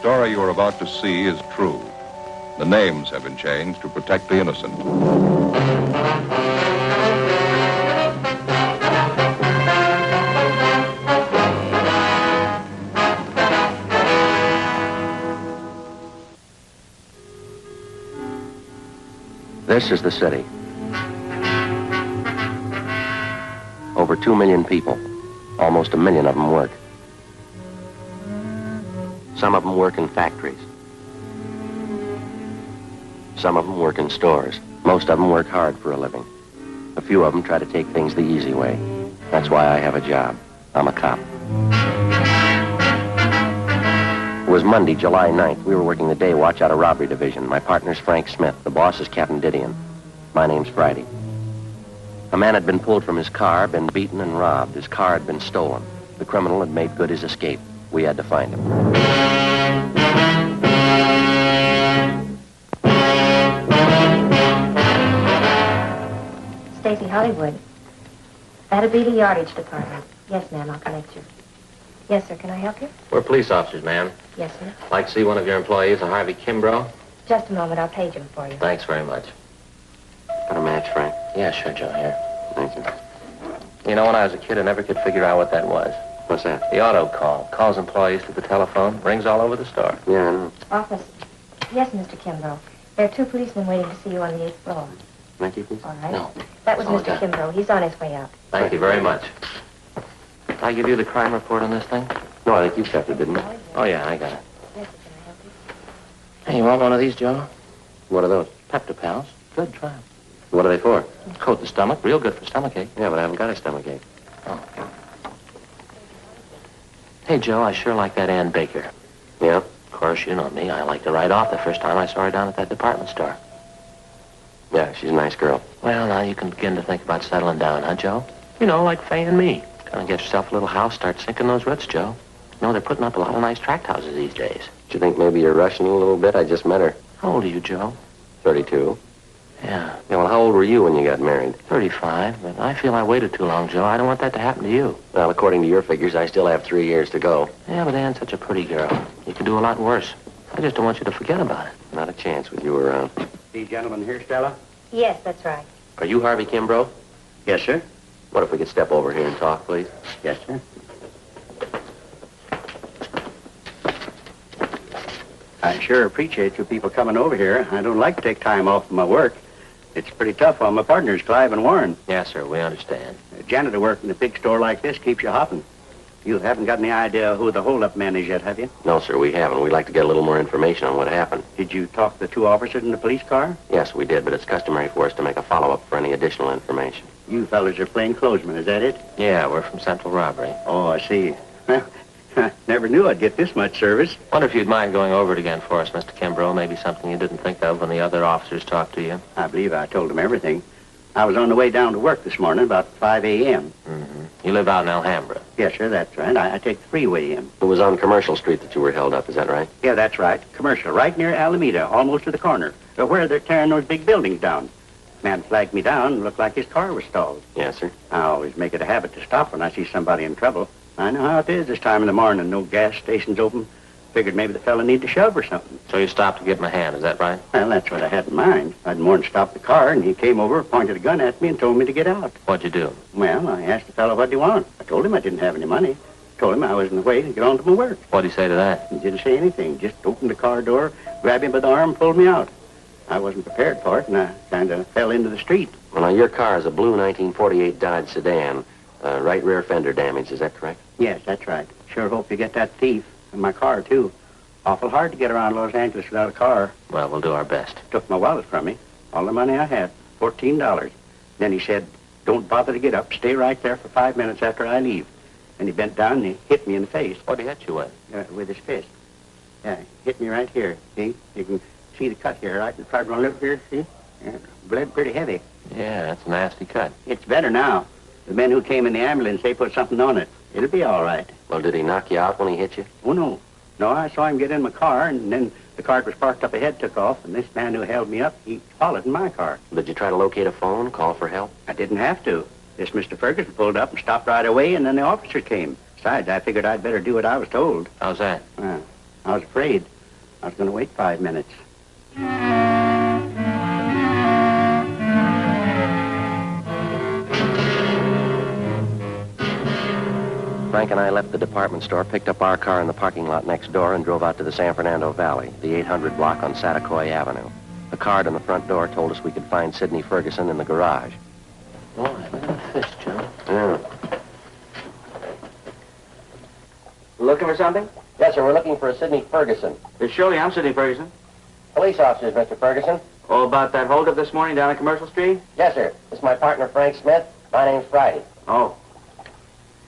story you are about to see is true. The names have been changed to protect the innocent. This is the city. Over 2 million people. Almost 1 million of them work. Some of them work in factories. Some of them work in stores. Most of them work hard for a living. A few of them try to take things the easy way. That's why I have a job. I'm a cop. It was Monday, July 9th. We were working the day watch out of robbery division. My partner's Frank Smith. The boss is Captain Didion. My name's Friday. A man had been pulled from his car, been beaten and robbed. His car had been stolen. The criminal had made good his escape. We had to find him. Stacy, Hollywood. That'll be the yardage department. Yes, ma'am, I'll connect you. Yes, sir, can I help you? We're police officers, ma'am. Yes, sir. Like to see one of your employees, a Harvey Kimbrough. Just a moment, I'll page him for you. Thanks very much. Got a match, Frank? Yeah, sure, Joe, here. Thank you. You know, when I was a kid, I never could figure out what that was. What's that? The auto call. Calls employees to the telephone. Rings all over the store. Yeah, I know. Office. Yes, Mr. Kimbrough. There are 2 policemen waiting to see you on the 8th floor. Thank you, please. All right. No. That was Oh, Mr. yeah. Kimbrough. He's on his way out. Thank you very much. Did I give you the crime report on this thing? No, I think you kept it, didn't you? Oh, yeah, I got it. Yes, sir, can I help you? Hey, you want one of these, Joe? What are those? Pepto-Pals. Good, try 'em. What are they for? Coat the stomach. Real good for stomachache. Yeah, but I haven't got a stomachache. Oh. Hey, Joe, I sure like that Ann Baker. Yeah? Of course, you know me. I liked her right off the first time I saw her down at that department store. Yeah, she's a nice girl. Well, now you can begin to think about settling down, huh, Joe? You know, like Fay and me. Gonna get yourself a little house, start sinking those roots, Joe. You know, they're putting up a lot of nice tract houses these days. Do you think maybe you're rushing a little bit? I just met her. How old are you, Joe? 32. Yeah, Yeah, well, how old were you when you got married? 35, but I feel I waited too long, Joe. I don't want that to happen to you. Well, according to your figures, I still have 3 years to go. Yeah, but Ann's such a pretty girl. You can do a lot worse. I just don't want you to forget about it. Not a chance with you around. The gentleman here, Stella? Yes, that's right. Are you Harvey Kimbrough? Yes, sir. What if we could step over here and talk, please? Yes, sir. I sure appreciate you people coming over here. I don't like to take time off from my work. It's pretty tough on my partners, Clive and Warren. Yes, sir, we understand. Janitor work in a big store like this keeps you hopping. You haven't got any idea who the hold-up man is yet, have you? No, sir, we haven't. We'd like to get a little more information on what happened. Did you talk to the 2 officers in the police car? Yes, we did, but it's customary for us to make a follow-up for any additional information. You fellas are plainclothesmen, is that it? Yeah, we're from Central Robbery. Oh, I see. Well, I never knew I'd get this much service. Wonder if you'd mind going over it again for us, Mr. Kimbrough. Maybe something you didn't think of when the other officers talked to you. I believe I told them everything. I was on the way down to work this morning about 5 a.m. Mm-hmm. You live out in Alhambra. Yes, sir, that's right. I take the freeway in. It was on Commercial Street that you were held up, is that right? Yeah, that's right. Commercial, right near Alameda, almost to the corner, where they're tearing those big buildings down. Man flagged me down and looked like his car was stalled. Yes, sir. I always make it a habit to stop when I see somebody in trouble. I know how it is this time in the morning. No gas stations open. Figured maybe the fella need to shove or something. So you stopped to give him a hand, is that right? Well, that's what I had in mind. I'd more than stopped the car, and he came over, pointed a gun at me, and told me to get out. What'd you do? Well, I asked the fellow what he wanted. I told him I didn't have any money. Told him I was in the way to get on to my work. What'd he say to that? He didn't say anything. Just opened the car door, grabbed him by the arm, and pulled me out. I wasn't prepared for it, and I kind of fell into the street. Well, now, your car is a blue 1948 Dodge sedan. Right rear fender damage, is that correct? Yes, that's right. Sure hope you get that thief. And my car, too. Awful hard to get around Los Angeles without a car. Well, we'll do our best. Took my wallet from me. All the money I had. $14. Then he said, don't bother to get up. Stay right there for 5 minutes after I leave. And he bent down and he hit me in the face. What'd he hit you with? With his fist. Yeah, hit me right here. See? You can see the cut here, right in front of my lip here. See? Yeah, bled pretty heavy. Yeah, that's a nasty cut. It's better now. The men who came in the ambulance, they put something on it. It'll be all right. Well, did he knock you out when he hit you? Oh, no. No, I saw him get in my car, and then the car was parked up ahead, took off, and this man who held me up, he followed in my car. Did you try to locate a phone, call for help? I didn't have to. This Mr. Ferguson pulled up and stopped right away, and then the officer came. Besides, I figured I'd better do what I was told. How's that? I was afraid. I was going to wait 5 minutes. Frank and I left the department store, picked up our car in the parking lot next door, and drove out to the San Fernando Valley, the 800 block on Satacoy Avenue. The card on the front door told us we could find Sidney Ferguson in the garage. Boy, look at the fish, Joe. Yeah. Looking for something? Yes, sir, we're looking for a Sidney Ferguson. Surely, I'm Sidney Ferguson. Police officers, Mr. Ferguson. Oh, about that holdup this morning down on Commercial Street? Yes, sir. This is my partner, Frank Smith. My name's Friday. Oh.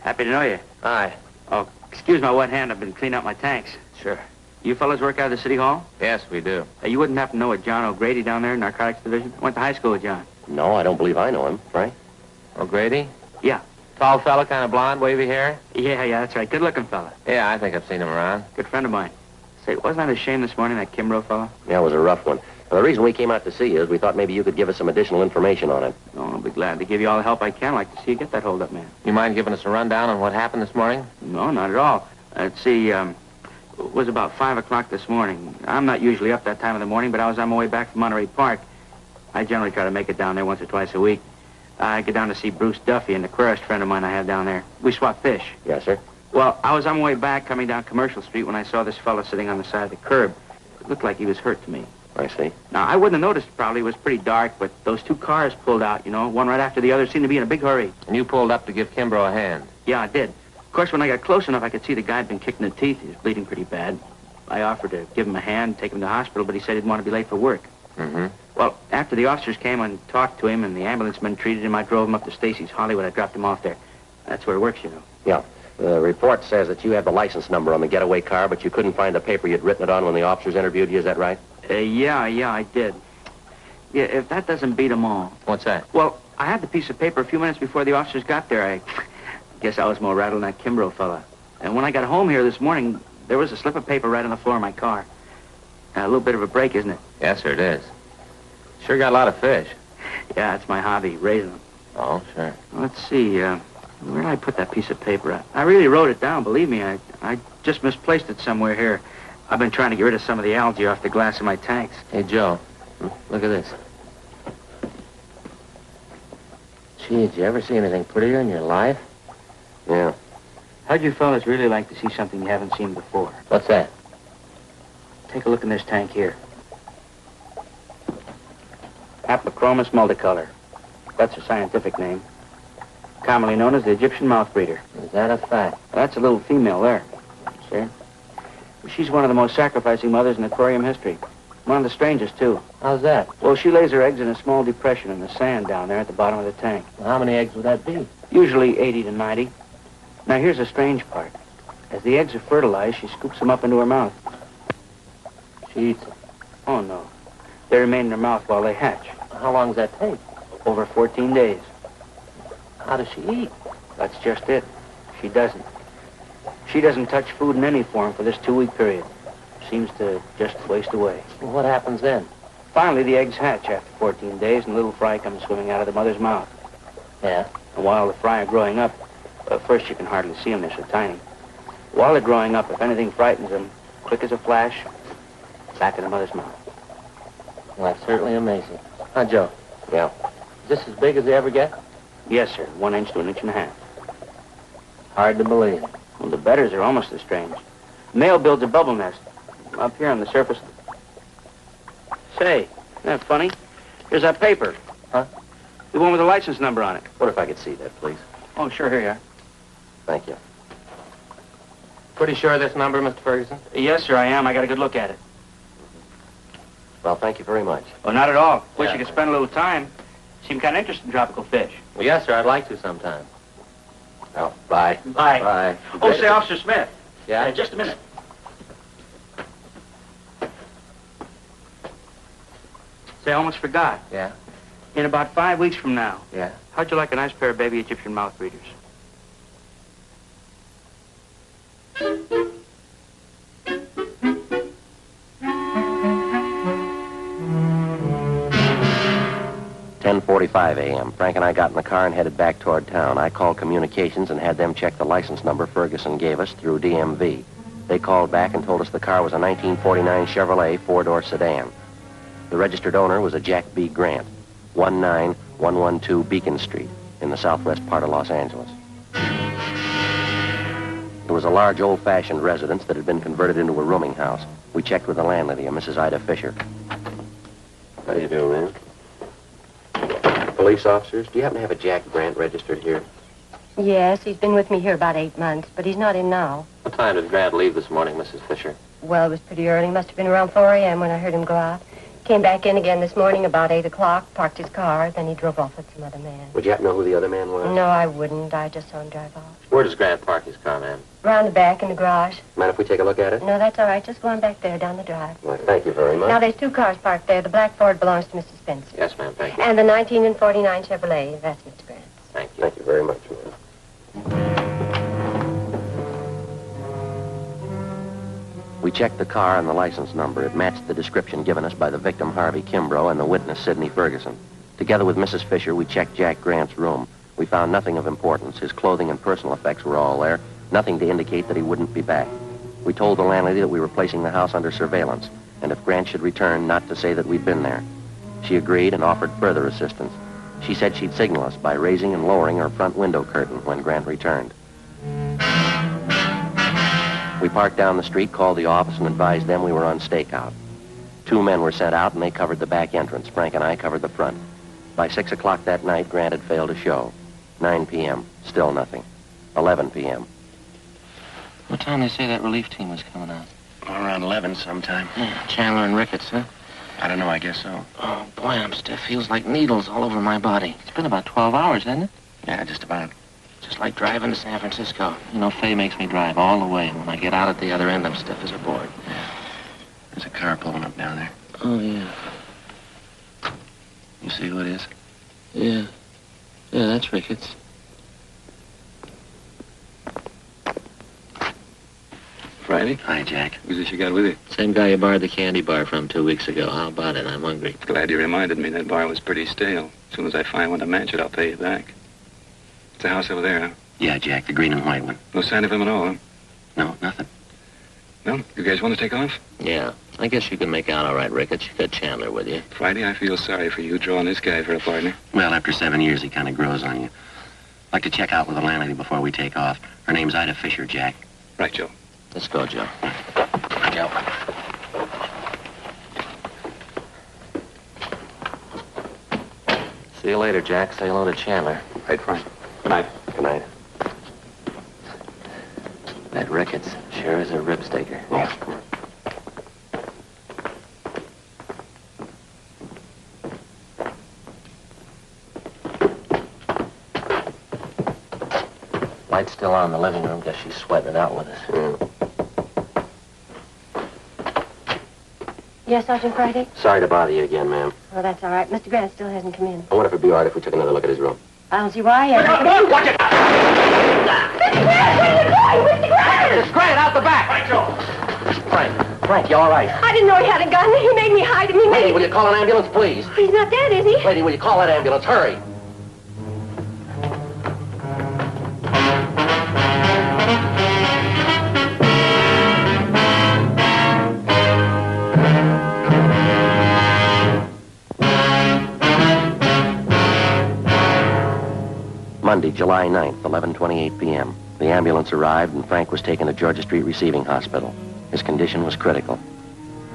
Happy to know you. Hi. Oh, excuse my wet hand. I've been cleaning out my tanks. Sure. You fellas work out of the City Hall? Yes, we do. You wouldn't happen to know a John O'Grady down there, Narcotics Division? Went to high school with John. No, I don't believe I know him. Frank? O'Grady? Yeah. Tall fella, kind of blonde, wavy hair? Yeah, that's right. Good-looking fella. Yeah, I think I've seen him around. Good friend of mine. Say, wasn't that a shame this morning, that Kimbrough fella? Yeah, it was a rough one. Well, the reason we came out to see you is we thought maybe you could give us some additional information on it. Oh, I'll be glad to give you all the help I can. I'd like to see you get that holdup, man. You mind giving us a rundown on what happened this morning? No, not at all. Let's see, it was about 5 o'clock this morning. I'm not usually up that time of the morning, but I was on my way back from Monterey Park. I generally try to make it down there once or twice a week. I get down to see Bruce Duffy, an aquarist friend of mine I have down there. We swap fish. Yes, sir. Well, I was on my way back coming down Commercial Street when I saw this fella sitting on the side of the curb. It looked like he was hurt to me. I see. Now, I wouldn't have noticed probably. It was pretty dark, but those two cars pulled out, you know, one right after the other, seemed to be in a big hurry. And you pulled up to give Kimbrough a hand? Yeah, I did. Of course, when I got close enough, I could see the guy had been kicked in the teeth. He was bleeding pretty bad. I offered to give him a hand, take him to the hospital, but he said he didn't want to be late for work. Mm-hmm. Well, after the officers came and talked to him and the ambulance men treated him, I drove him up to Stacy's Hollywood. I dropped him off there. That's where it works, you know. Yeah. The report says that you have the license number on the getaway car, but you couldn't find the paper you'd written it on when the officers interviewed you. Is that right? Yeah, I did. Yeah, if that doesn't beat them all. What's that? Well, I had the piece of paper a few minutes before the officers got there. I guess I was more rattled than that Kimbrough fella. And when I got home here this morning, there was a slip of paper right on the floor of my car. A little bit of a break, isn't it? Yes, sir, it is. Sure got a lot of fish. Yeah, it's my hobby, raising them. Oh, sure. Let's see, where did I put that piece of paper at? I really wrote it down, believe me. I just misplaced it somewhere here. I've been trying to get rid of some of the algae off the glass in my tanks. Hey, Joe, look at this. Gee, did you ever see anything prettier in your life? Yeah. How'd you fellas really like to see something you haven't seen before? What's that? Take a look in this tank here. Aplochromis multicolor. That's her scientific name. Commonly known as the Egyptian mouth breeder. Is that a fact? That's a little female there. See? She's one of the most sacrificing mothers in aquarium history. One of the strangest, too. How's that? Well, she lays her eggs in a small depression in the sand down there at the bottom of the tank. Well, how many eggs would that be? Usually 80 to 90. Now, here's the strange part. As the eggs are fertilized, she scoops them up into her mouth. She eats them. Oh, no. They remain in her mouth while they hatch. How long does that take? Over 14 days. How does she eat? That's just it. She doesn't. She doesn't touch food in any form for this 2-week period. Seems to just waste away. Well, what happens then? Finally, the eggs hatch after 14 days, and little fry comes swimming out of the mother's mouth. Yeah? And while the fry are growing up, first you can hardly see them, they're so tiny. While they're growing up, if anything frightens them, quick as a flash, back in the mother's mouth. Well, that's certainly amazing. Huh, Joe? Yeah. Is this as big as they ever get? Yes, sir. 1 inch to 1.5 inches. Hard to believe. Well, the bedders are almost as strange. Male builds a bubble nest up here on the surface. Say, isn't that funny? Here's that paper. Huh? The one with the license number on it. What if I could see that, please? Oh, sure, here you are. Thank you. Pretty sure of this number, Mr. Ferguson? Yes, sir, I am. I got a good look at it. Well, thank you very much. Oh, not at all. Wish Yeah. you could spend a little time. Seem kind of interested in tropical fish. Well, yes, sir, I'd like to sometime. Well, bye. Bye. Bye. Oh, say, Officer Smith. Yeah? Just a minute. Say, I almost forgot. Yeah? In about 5 weeks from now, Yeah? how'd you like a nice pair of baby Egyptian mouth breeders? "10:45 a.m. Frank and I got in the car and headed back toward town. I called communications and had them check the license number Ferguson gave us through DMV. They called back and told us the car was a 1949 Chevrolet four-door sedan. The registered owner was a Jack B. Grant, 19112 Beacon Street in the southwest part of Los Angeles. It was a large, old-fashioned residence that had been converted into a rooming house. We checked with the landlady, a Mrs. Ida Fisher. How do you do, man? Police officers, do you happen to have a Jack Grant registered here? Yes, he's been with me here about 8 months, but he's not in now. What time did Grant leave this morning, Mrs. Fisher? Well, it was pretty early. Must have been around 4 a.m. when I heard him go out. Came back in again this morning about 8 o'clock, parked his car, then he drove off with some other man. Would you happen to know who the other man was? No, I wouldn't. I just saw him drive off. Where does Grant park his car, ma'am? Around the back in the garage. Mind if we take a look at it? No, that's all right. Just go on back there down the drive. Well, thank you very much. Now, there's 2 cars parked there. The black Ford belongs to Mrs. Spencer. Yes, ma'am, thank you. And the 1949 Chevrolet, that's Mr. Grant's. Thank you. Thank you very much, ma'am. We checked the car and the license number. It matched the description given us by the victim, Harvey Kimbrough, and the witness, Sidney Ferguson. Together with Mrs. Fisher, we checked Jack Grant's room. We found nothing of importance. His clothing and personal effects were all there, nothing to indicate that he wouldn't be back. We told the landlady that we were placing the house under surveillance, and if Grant should return, not to say that we'd been there. She agreed and offered further assistance. She said she'd signal us by raising and lowering her front window curtain when Grant returned. We parked down the street, called the office, and advised them we were on stakeout. 2 men were sent out, and they covered the back entrance. Frank and I covered the front. By 6 o'clock that night, Grant had failed to show. 9 p.m., still nothing. 11 p.m. What time they say that relief team was coming out? Around 11 sometime. Chandler and Ricketts, huh? I don't know, I guess so. Oh, boy, I'm stiff. Feels like needles all over my body. It's been about 12 hours, hasn't it? Yeah, just about. Just like driving to San Francisco. You know, Faye makes me drive all the way. And when I get out at the other end, I'm stiff as a board. There's a car pulling up down there. Oh, yeah. You see who it is? Yeah. Yeah, that's Ricketts. Friday? Hi, Jack. Who's this you got with you? Same guy you borrowed the candy bar from 2 weeks ago. How about it? I'm hungry. Glad you reminded me. That bar was pretty stale. As soon as I find one to match it, I'll pay you back. It's a house over there, huh? Yeah, Jack, the green and white one. No sign of him at all, huh? No, nothing. Well, you guys want to take off? Yeah. I guess you can make out all right, Ricketts. You got Chandler with you. Friday, I feel sorry for you drawing this guy for a partner. Well, after 7 years, he kind of grows on you. I'd like to check out with the landlady before we take off. Her name's Ida Fisher, Jack. Right, Joe. Let's go, Joe. Joe. See you later, Jack. Say hello to Chandler. Right, Frank. Good night. Good night. That Ricketts sure is a ripstaker. Yeah. Light's still on in the living room. Guess she's sweating it out with us. Yes, Sergeant Friday? Sorry to bother you again, ma'am. Oh, that's all right. Mr. Grant still hasn't come in. I wonder if it'd be all right if we took another look at his room. I don't see why he hasn't come in. Watch it! Mr. Grant, where are you going? Mr. Grant! It's Grant, out the back! Right, Joe. Frank, you all right? I didn't know he had a gun. He made me hide him. He Lady, made will you call an ambulance, please? He's not dead, is he? Lady, will you call that ambulance? Hurry! Monday, July 9th, 11:28 p.m. The ambulance arrived and Frank was taken to Georgia Street Receiving Hospital. His condition was critical.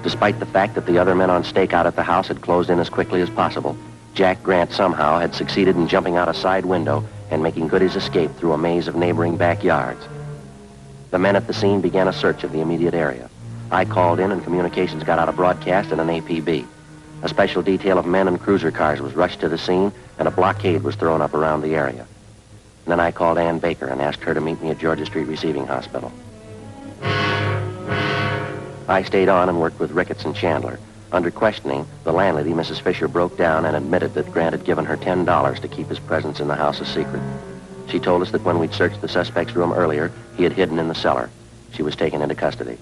Despite the fact that the other men on stakeout at the house had closed in as quickly as possible, Jack Grant somehow had succeeded in jumping out a side window and making good his escape through a maze of neighboring backyards. The men at the scene began a search of the immediate area. I called in and communications got out a broadcast and an APB. A special detail of men and cruiser cars was rushed to the scene and a blockade was thrown up around the area. And then I called Ann Baker and asked her to meet me at Georgia Street Receiving Hospital. I stayed on and worked with Ricketts and Chandler. Under questioning, the landlady, Mrs. Fisher, broke down and admitted that Grant had given her $10 to keep his presence in the house a secret. She told us that when we'd searched the suspect's room earlier, he had hidden in the cellar. She was taken into custody.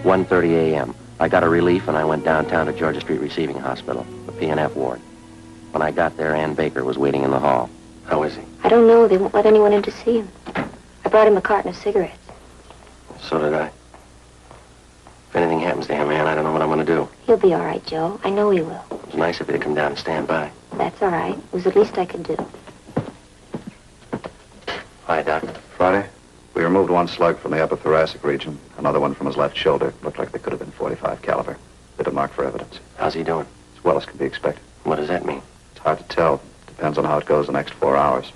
1:30 a.m. I got a relief and I went downtown to Georgia Street Receiving Hospital, the P&F ward. When I got there, Ann Baker was waiting in the hall. How is he? I don't know. They won't let anyone in to see him. I brought him a carton of cigarettes. So did I. If anything happens to him, man, I don't know what I'm going to do. He'll be all right, Joe. I know he will. It was nice of you to come down and stand by. That's all right. It was the least I could do. Hi, Doc. Friday, we removed one slug from the upper thoracic region, another one from his left shoulder. Looked like they could have been .45 caliber. Did a mark for evidence. How's he doing? As well as can be expected. What does that mean? It's hard to tell. Depends on how it goes the next 4 hours.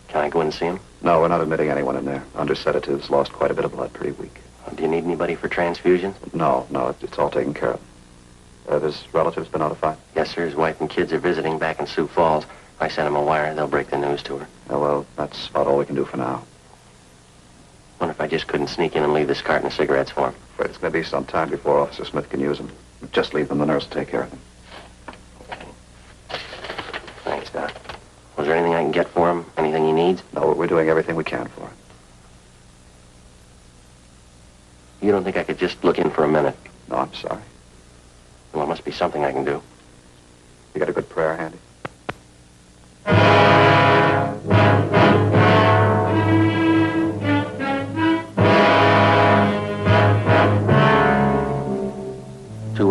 Can I go in and see him? No, we're not admitting anyone in there. Under sedatives, lost quite a bit of blood, pretty weak. Do you need anybody for transfusions? No, it's all taken care of. His relatives been notified? Yes, sir. His wife and kids are visiting back in Sioux Falls. I sent him a wire. They'll break the news to her. Oh, well, that's about all we can do for now. Wonder if I just couldn't sneak in and leave this carton of cigarettes for him. Afraid it's going to be some time before Officer Smith can use them. Just leave them. The nurse will take care of them. Thanks, Doc. Was there anything I can get for him? Anything he needs? No, we're doing everything we can for him. You don't think I could just look in for a minute? No, I'm sorry. Well, it must be something I can do. You got a good prayer handy?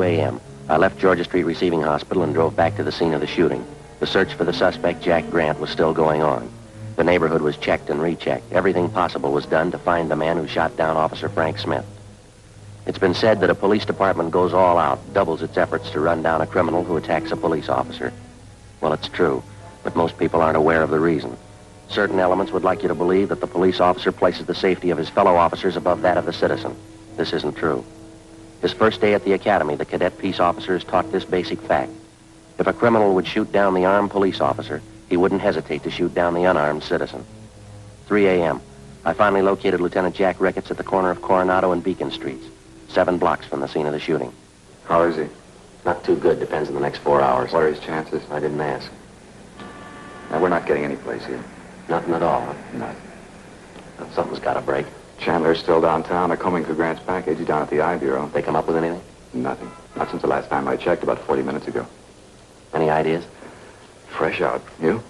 A.m. I left Georgia Street Receiving Hospital and drove back to the scene of the shooting. The search for the suspect, Jack Grant, was still going on. The neighborhood was checked and rechecked. Everything possible was done to find the man who shot down Officer Frank Smith. It's been said that a police department goes all out, doubles its efforts to run down a criminal who attacks a police officer. Well, it's true, but most people aren't aware of the reason. Certain elements would like you to believe that the police officer places the safety of his fellow officers above that of the citizen. This isn't true. His first day at the academy, the cadet peace officers taught this basic fact. If a criminal would shoot down the armed police officer, he wouldn't hesitate to shoot down the unarmed citizen. 3 a.m. I finally located Lieutenant Jack Ricketts at the corner of Coronado and Beacon Streets, 7 blocks from the scene of the shooting. How is he? Not too good. Depends on the next 4 hours. What are his chances? I didn't ask. Now, we're not getting any place here. Nothing at all, huh? Nothing. Well, something's got to break. Chandler's still downtown. They're combing through Grant's package. He's down at the I Bureau. They come up with anything? Nothing. Not since the last time I checked, about 40 minutes ago. Any ideas? Fresh out. You?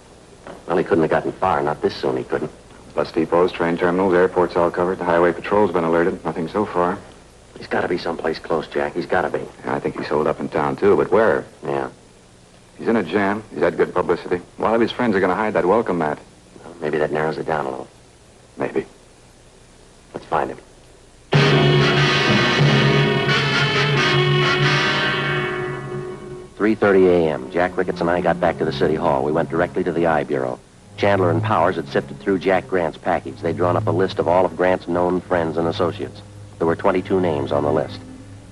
Well, he couldn't have gotten far. Not this soon, he couldn't. Bus depots, train terminals, airports all covered. The highway patrol's been alerted. Nothing so far. He's got to be someplace close, Jack. He's got to be. Yeah, I think he's holed up in town, too. But where? Yeah. He's in a jam. He's had good publicity. A lot of his friends are going to hide that welcome mat. Well, maybe that narrows it down a little. Maybe. Let's find him. 3:30 a.m. Jack Ricketts and I got back to the city hall. We went directly to the I Bureau. Chandler and Powers had sifted through Jack Grant's package. They'd drawn up a list of all of Grant's known friends and associates. There were 22 names on the list.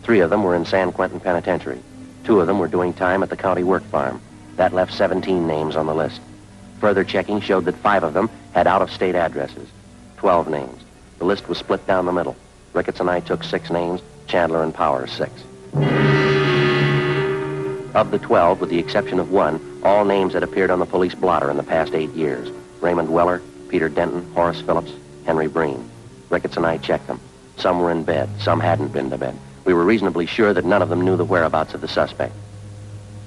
3 of them were in San Quentin Penitentiary. 2 of them were doing time at the county work farm. That left 17 names on the list. Further checking showed that 5 of them had out-of-state addresses. 12 names. The list was split down the middle. Ricketts and I took 6 names, Chandler and Powers 6. Of the 12, with the exception of 1, all names had appeared on the police blotter in the past 8 years. Raymond Weller, Peter Denton, Horace Phillips, Henry Breen. Ricketts and I checked them. Some were in bed, some hadn't been to bed. We were reasonably sure that none of them knew the whereabouts of the suspect.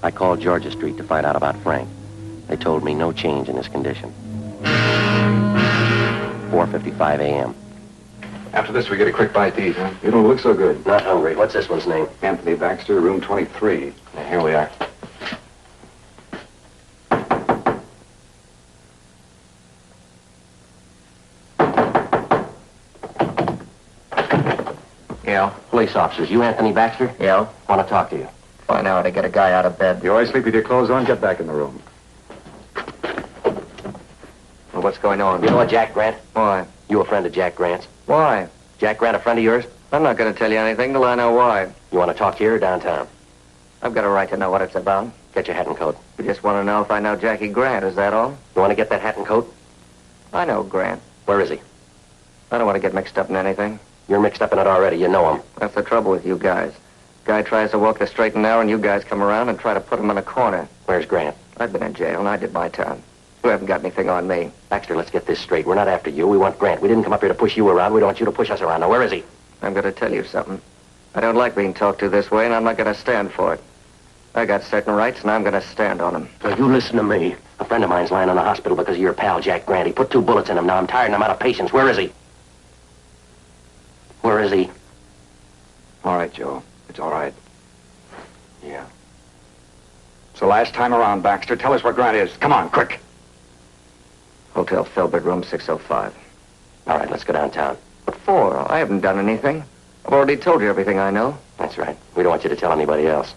I called Georgia Street to find out about Frank. They told me no change in his condition. 4:55 a.m. After this, we get a quick bite to eat, huh? You don't look so good. Not hungry. What's this one's name? Anthony Baxter, room 23. Here we are. Yeah? Police officers. You Anthony Baxter? Yeah? Want to talk to you. Find out how to get a guy out of bed. You always sleep with your clothes on? Get back in the room. Well, what's going on? You know what, Jack Grant? Why? You a friend of Jack Grant's? Why? Jack Grant a friend of yours? I'm not going to tell you anything till I know why. You want to talk here or downtown? I've got a right to know what it's about. Get your hat and coat. You just want to know if I know Jackie Grant, is that all? You want to get that hat and coat? I know Grant. Where is he? I don't want to get mixed up in anything. You're mixed up in it already. You know him. That's the trouble with you guys. Guy tries to walk the straight and narrow, and you guys come around and try to put him in a corner. Where's Grant? I've been in jail, and I did my time. You haven't got anything on me. Baxter, let's get this straight. We're not after you. We want Grant. We didn't come up here to push you around. We don't want you to push us around. Now, where is he? I'm going to tell you something. I don't like being talked to this way, and I'm not going to stand for it. I got certain rights, and I'm going to stand on them. Now, you listen to me. friend of mine's lying in the hospital because of your pal, Jack Grant. He put 2 bullets in him. Now I'm tired and I'm out of patience. Where is he? Where is he? All right, Joe. It's all right. Yeah. It's the last time around, Baxter. Tell us where Grant is. Come on, quick. Hotel Filbert, room 605. All right, let's go downtown. What for? I haven't done anything. I've already told you everything I know. That's right. We don't want you to tell anybody else.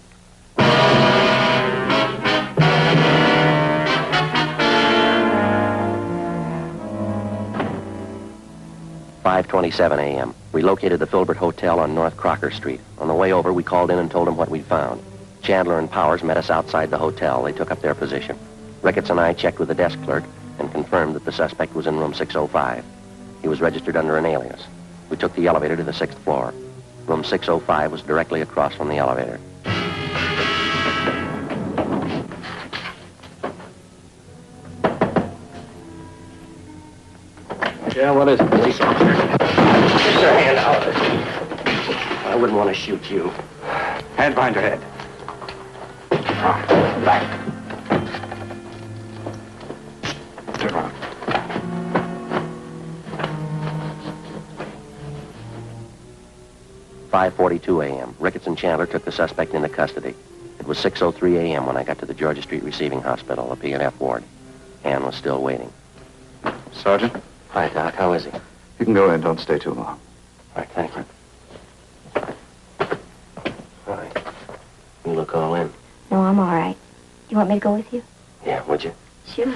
5:27 a.m. We located the Filbert Hotel on North Crocker Street. On the way over, we called in and told them what we'd found. Chandler and Powers met us outside the hotel. They took up their position. Ricketts and I checked with the desk clerk and confirmed that the suspect was in room 605. He was registered under an alias. We took the elevator to the 6th floor. Room 605 was directly across from the elevator. Yeah, what is it? Police officer. Get your hand out. I wouldn't want to shoot you. Hand behind your head. Back. Turn around. "5:42 a.m. Ricketts and Chandler took the suspect into custody. It was 6:03 a.m. when I got to the Georgia Street Receiving Hospital, the P&F ward. Ann was still waiting. Sergeant, Hi, Doc. How is he? you can go in. Don't stay too long. All right, thank you. All right. You look all in. No, I'm all right. You want me to go with you? Yeah, would you? Sure.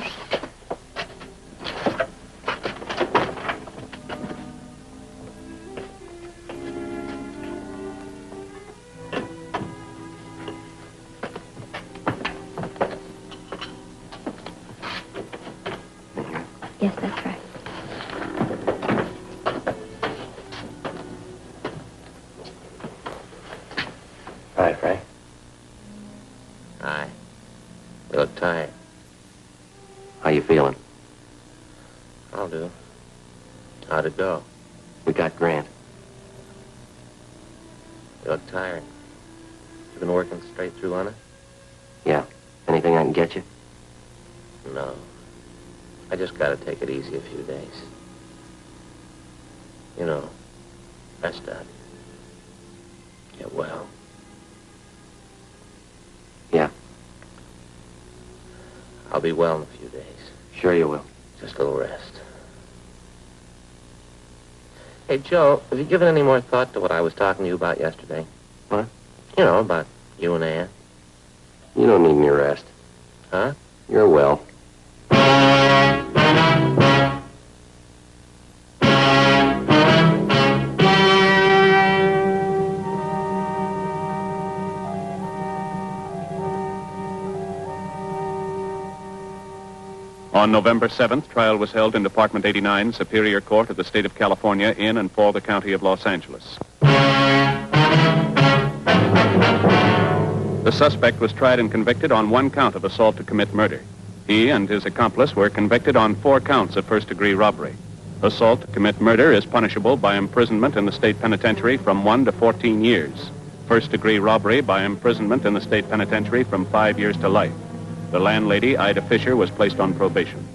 Yes, that's right. Hi, Frank. Hi. You look tired. How you feeling? I'll do. How'd it go? We got Grant. You look tired. You been working straight through on it? Yeah. Anything I can get you? No. I just gotta take it easy a few days. You know, rest up. Get well. Yeah. I'll be well in a few days. Sure you will. Just a little rest. Hey, Joe, have you given any more thought to what I was talking to you about yesterday? What? You know, about you and Ann. You don't need any rest. Huh? You're well. On November 7th, trial was held in Department 89, Superior Court of the State of California, in and for the County of Los Angeles. The suspect was tried and convicted on 1 count of assault to commit murder. He and his accomplice were convicted on 4 counts of first-degree robbery. Assault to commit murder is punishable by imprisonment in the state penitentiary from 1 to 14 years. First-degree robbery by imprisonment in the state penitentiary from 5 years to life. The landlady, Ida Fisher, was placed on probation.